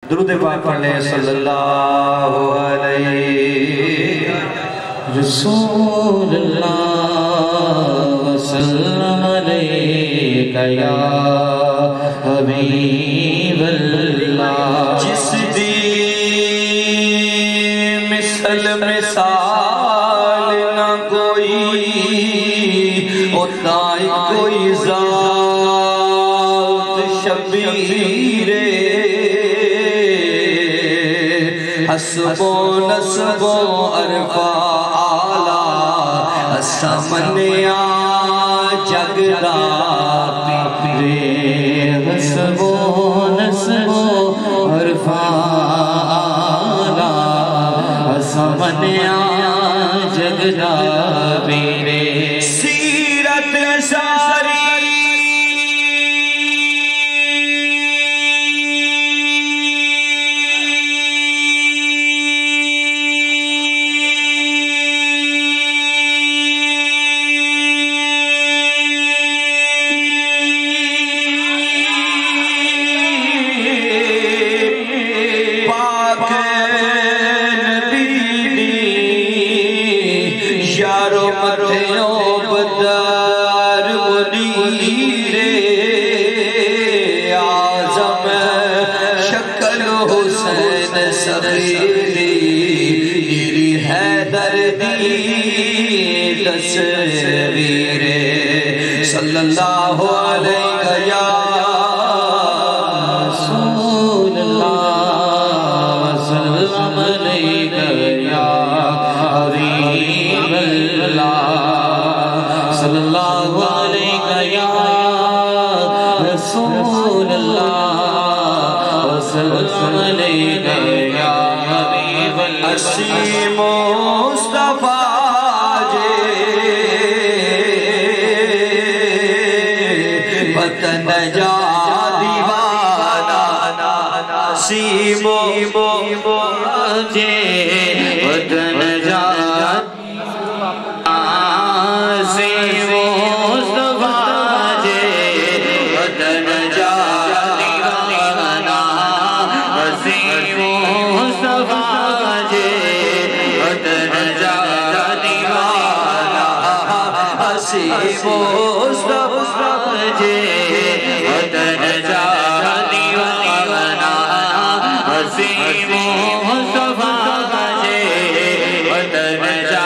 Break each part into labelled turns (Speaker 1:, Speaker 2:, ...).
Speaker 1: درود پاک پڑھنے صلی اللہ علیہ رسول اللہ وسلم علیکہ یا حبیب اللہ جس دی مثل مثال نہ کوئی اتائی کوئی ذات شبیر حسب و نسب و عرفہ آلہ سمنیا جگدہ پیرے حسب و نسب و عرفہ آلہ سمنیا جگدہ پیرے سیرت ساری صلی اللہ علیہ یا رسول اللہ وسلم علیہ یا حبیب اللہ صلی اللہ علیہ یا رسول اللہ وسلم علیہ یا حبیب اللہ اسی مصطفیٰ نجا دیوانا سیمو جے وطن جا سیمو مصطفیٰ جے وطن جا دیوانا سیمو مصطفیٰ جے وطن جا دیوانا سیمو مصطفیٰ جے وطن جا دیوانا حسین مصطفیٰ جے وطن جا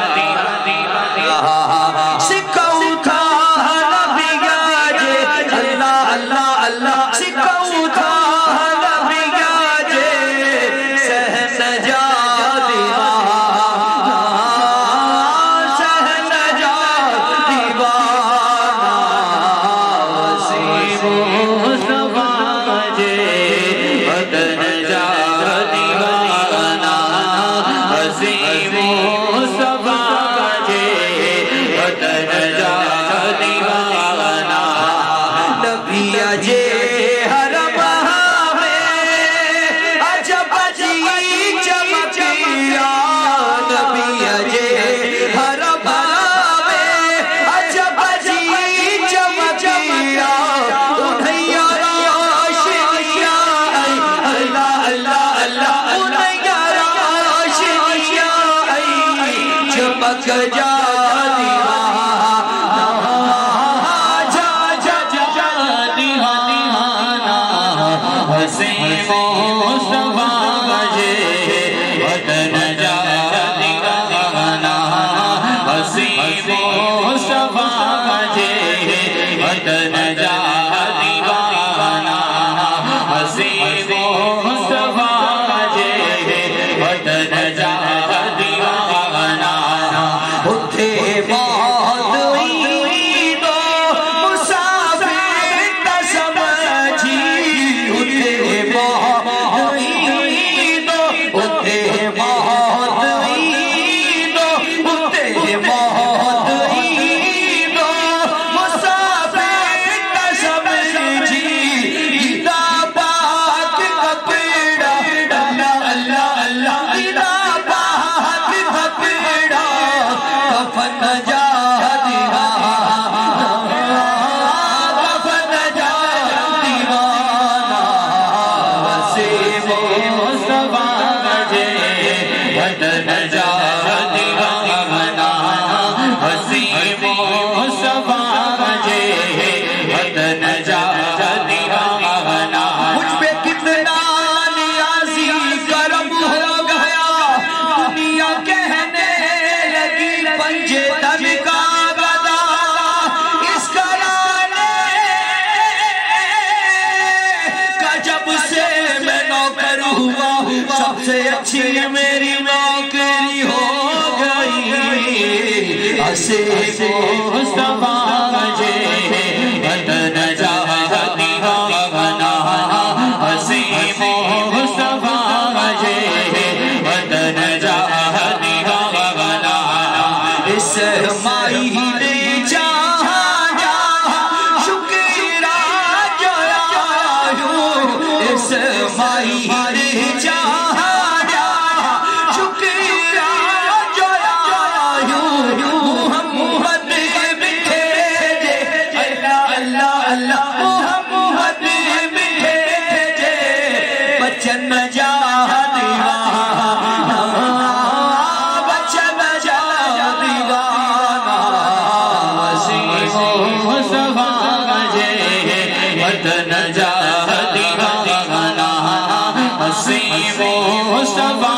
Speaker 1: دیوانا سکھاؤ تھا نبیہ جے اللہ اللہ اللہ سکھاؤ تھا نبیہ جے سہن جا دیوانا سہن جا دیوانا مصطفیٰ جے وطن جا دیوانا حسین مصطفیٰ جے وطن جا دیوانا نبی جے حرم میں عجب جی چمکیا نبی جے حرم میں عجب جی چمکیا جا دیوانا حسین مصطفیٰ جے وطن جا دیوانا حسین مصطفیٰ جے وطن جا دیوانا حسین مصطفیٰ جے وطن جا دیوانا اٹھے بہت عید و مسافر کا سمجھی اٹھے بہت عید سب سے اچھی میری نوکری ہو گئی حسیب مصطفیٰ مجھے وطن جا دیوانا حسیب مصطفیٰ مجھے وطن جا دیوانا اس مائی نے چاہا شکرہ جو آیوں اس مائی نے چاہا شکرہ جو آیوں محمد بھیجے اللہ اللہ اللہ محمد بھیجے بچن جا دیوانا بچن جا دیوانا حسیب مصطفیٰ مجھے وطن جا دیوانا حسیب مصطفیٰ